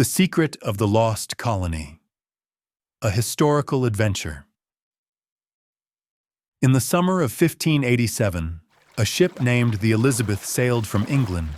The Secret of the Lost Colony. A historical adventure. In the summer of 1587, a ship named the Elizabeth sailed from England,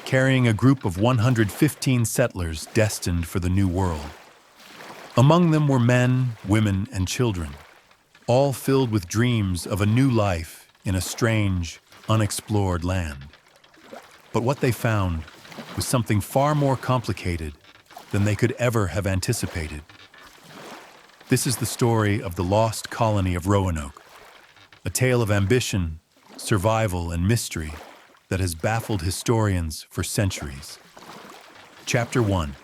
carrying a group of 115 settlers destined for the New World. Among them were men, women, and children, all filled with dreams of a new life in a strange, unexplored land. But what they found was something far more complicated than they could ever have anticipated. This is the story of the Lost Colony of Roanoke, a tale of ambition, survival, and mystery that has baffled historians for centuries. Chapter 1.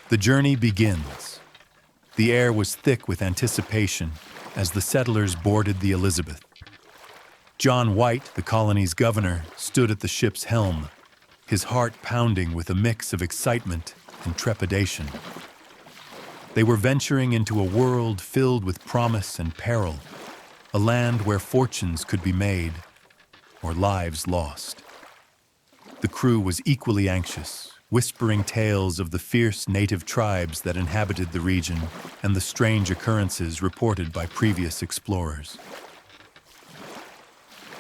The journey begins. The air was thick with anticipation as the settlers boarded the Elizabeth. John White, the colony's governor, stood at the ship's helm, his heart pounding with a mix of excitement and trepidation. They were venturing into a world filled with promise and peril, a land where fortunes could be made or lives lost. The crew was equally anxious, whispering tales of the fierce native tribes that inhabited the region and the strange occurrences reported by previous explorers.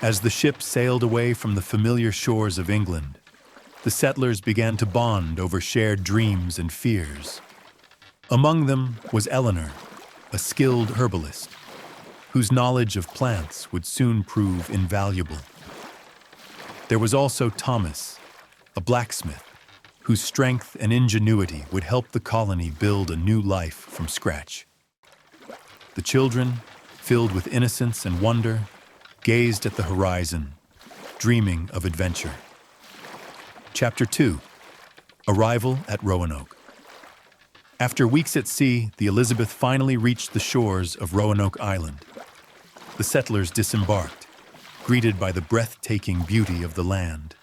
As the ship sailed away from the familiar shores of England, the settlers began to bond over shared dreams and fears. Among them was Eleanor, a skilled herbalist, whose knowledge of plants would soon prove invaluable. There was also Thomas, a blacksmith, whose strength and ingenuity would help the colony build a new life from scratch. The children, filled with innocence and wonder, gazed at the horizon, dreaming of adventure. Chapter 2. Arrival at Roanoke. After weeks at sea, the Elizabeth finally reached the shores of Roanoke Island. The settlers disembarked, greeted by the breathtaking beauty of the land.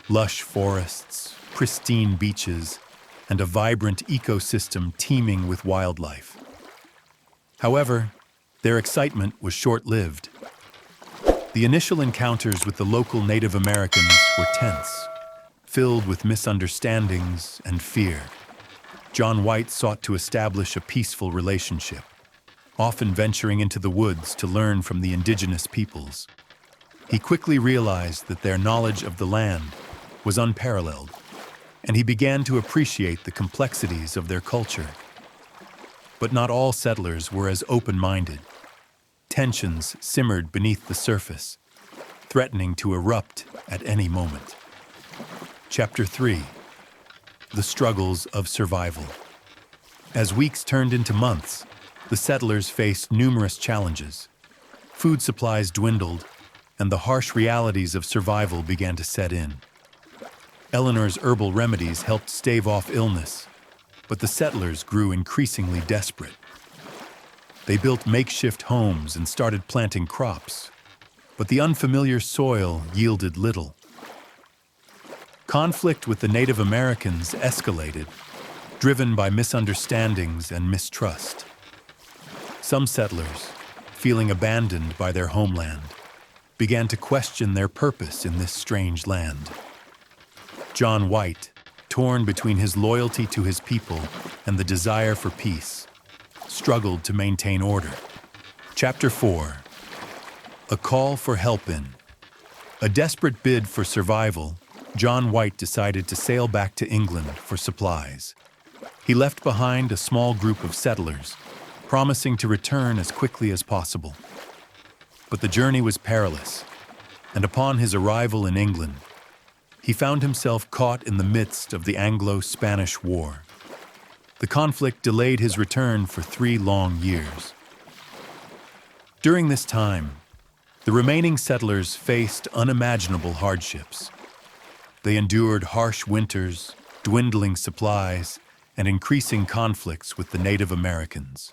Lush forests, pristine beaches, and a vibrant ecosystem teeming with wildlife. However, their excitement was short-lived. The initial encounters with the local Native Americans were tense, filled with misunderstandings and fear. John White sought to establish a peaceful relationship, often venturing into the woods to learn from the indigenous peoples. He quickly realized that their knowledge of the land was unparalleled, and he began to appreciate the complexities of their culture. But not all settlers were as open-minded. Tensions simmered beneath the surface, threatening to erupt at any moment. Chapter 3. The Struggles of Survival. As weeks turned into months, the settlers faced numerous challenges. Food supplies dwindled, and the harsh realities of survival began to set in. Eleanor's herbal remedies helped stave off illness, but the settlers grew increasingly desperate. They built makeshift homes and started planting crops, but the unfamiliar soil yielded little. Conflict with the Native Americans escalated, driven by misunderstandings and mistrust. Some settlers, feeling abandoned by their homeland, began to question their purpose in this strange land. John White, torn between his loyalty to his people and the desire for peace, struggled to maintain order. Chapter 4. A Call for Help. In a desperate bid for survival, John White decided to sail back to England for supplies. He left behind a small group of settlers, promising to return as quickly as possible. But the journey was perilous, and upon his arrival in England, he found himself caught in the midst of the Anglo-Spanish War. The conflict delayed his return for 3 long years. During this time, the remaining settlers faced unimaginable hardships. They endured harsh winters, dwindling supplies, and increasing conflicts with the Native Americans.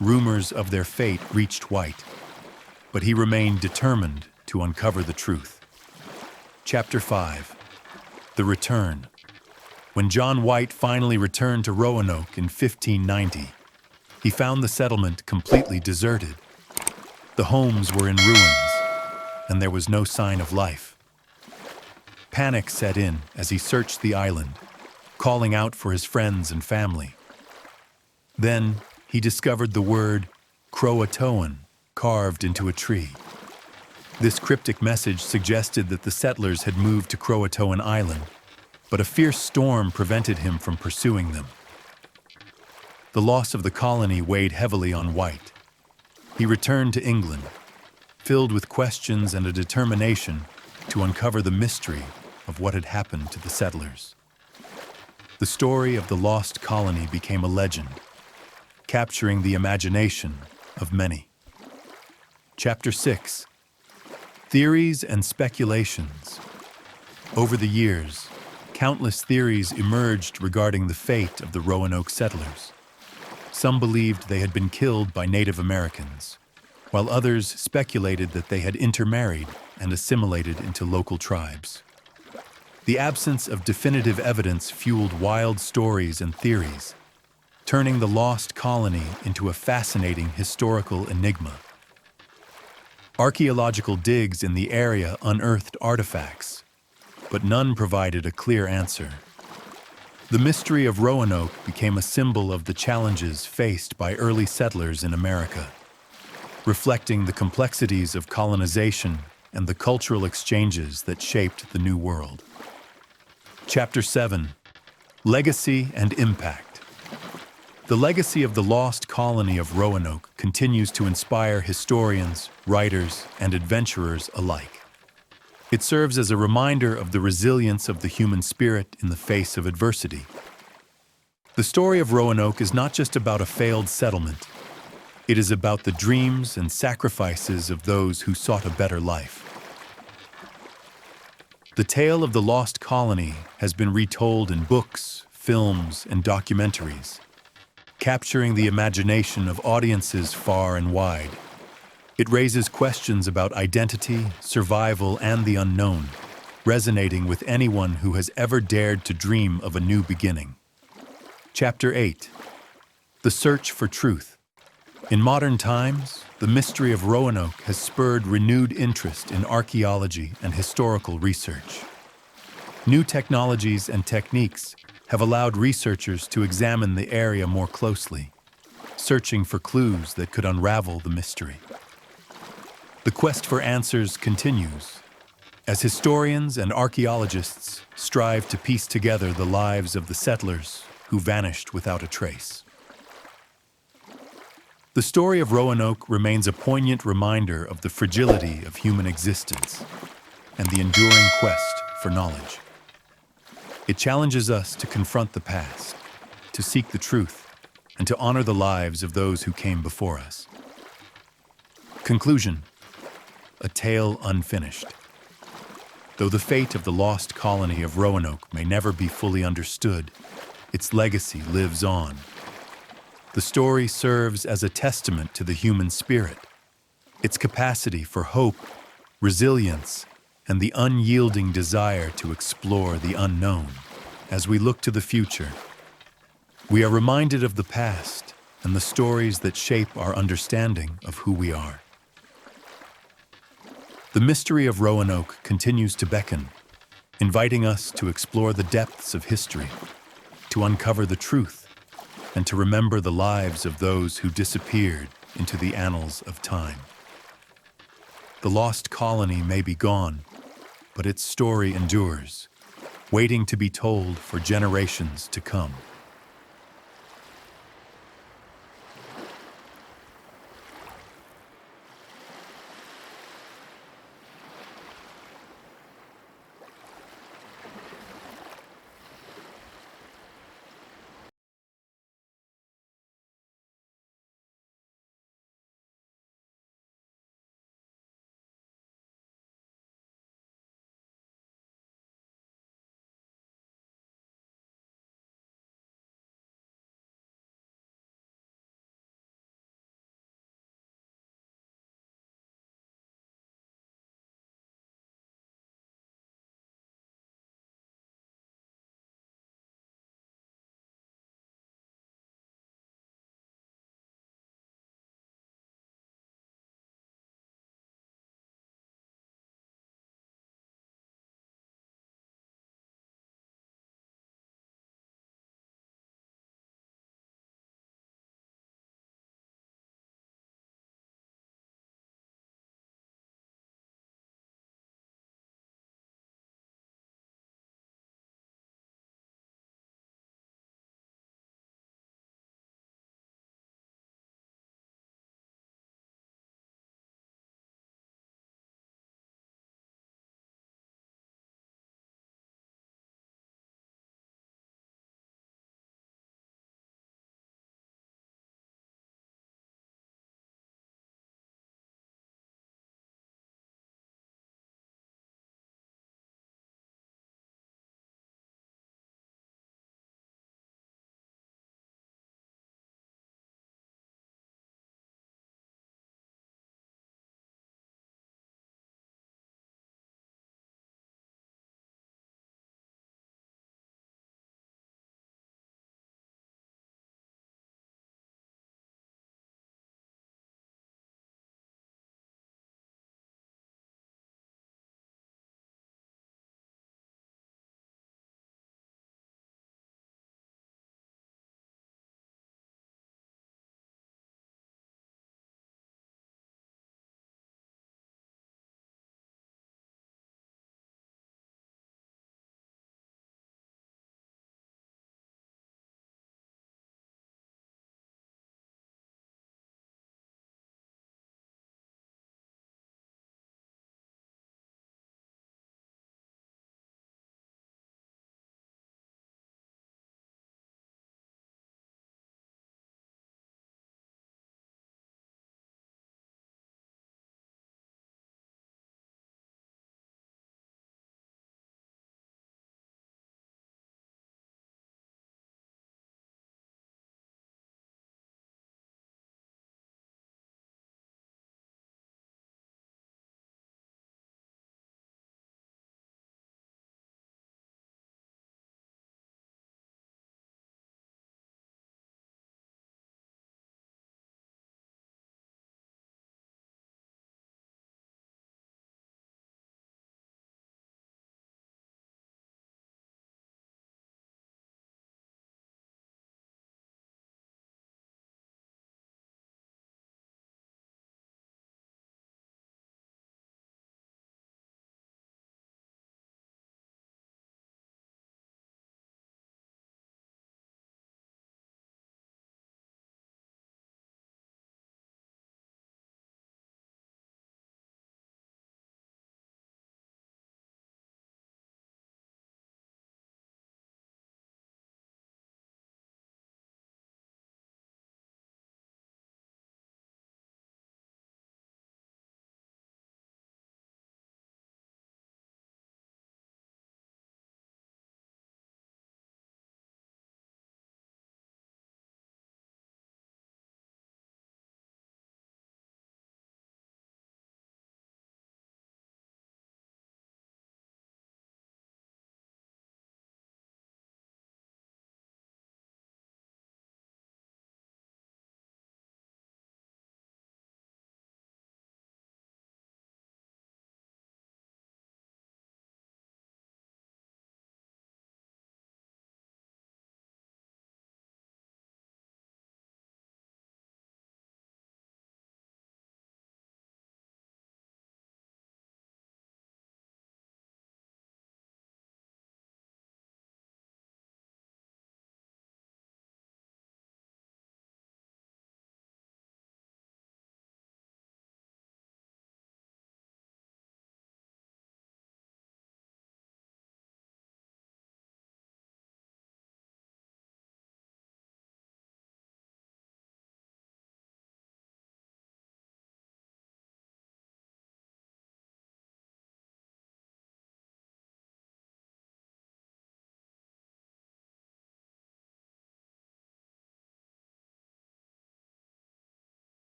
Rumors of their fate reached White, but he remained determined to uncover the truth. Chapter 5. The Return. When John White finally returned to Roanoke in 1590, he found the settlement completely deserted. The homes were in ruins, and there was no sign of life. Panic set in as he searched the island, calling out for his friends and family. Then he discovered the word Croatoan carved into a tree. This cryptic message suggested that the settlers had moved to Croatoan Island, but a fierce storm prevented him from pursuing them. The loss of the colony weighed heavily on White. He returned to England, filled with questions and a determination to uncover the mystery of what had happened to the settlers. The story of the lost colony became a legend, capturing the imagination of many. Chapter 6. Theories and Speculations. Over the years, countless theories emerged regarding the fate of the Roanoke settlers. Some believed they had been killed by Native Americans, while others speculated that they had intermarried and assimilated into local tribes. The absence of definitive evidence fueled wild stories and theories, turning the lost colony into a fascinating historical enigma. Archaeological digs in the area unearthed artifacts, but none provided a clear answer. The mystery of Roanoke became a symbol of the challenges faced by early settlers in America, reflecting the complexities of colonization and the cultural exchanges that shaped the New World. Chapter 7. Legacy and Impact. The legacy of the lost colony of Roanoke continues to inspire historians, writers, and adventurers alike. It serves as a reminder of the resilience of the human spirit in the face of adversity. The story of Roanoke is not just about a failed settlement. It is about the dreams and sacrifices of those who sought a better life. The tale of the lost colony has been retold in books, films, and documentaries, capturing the imagination of audiences far and wide. It raises questions about identity, survival, and the unknown, resonating with anyone who has ever dared to dream of a new beginning. Chapter 8. The Search for Truth. In modern times, the mystery of Roanoke has spurred renewed interest in archaeology and historical research. New technologies and techniques have allowed researchers to examine the area more closely, searching for clues that could unravel the mystery. The quest for answers continues, as historians and archaeologists strive to piece together the lives of the settlers who vanished without a trace. The story of Roanoke remains a poignant reminder of the fragility of human existence and the enduring quest for knowledge. It challenges us to confront the past, to seek the truth, and to honor the lives of those who came before us. Conclusion. A tale unfinished. Though the fate of the lost colony of Roanoke may never be fully understood, its legacy lives on. The story serves as a testament to the human spirit, its capacity for hope, resilience, and the unyielding desire to explore the unknown. As we look to the future, we are reminded of the past and the stories that shape our understanding of who we are. The mystery of Roanoke continues to beckon, inviting us to explore the depths of history, to uncover the truth, and to remember the lives of those who disappeared into the annals of time. The lost colony may be gone, but its story endures, waiting to be told for generations to come.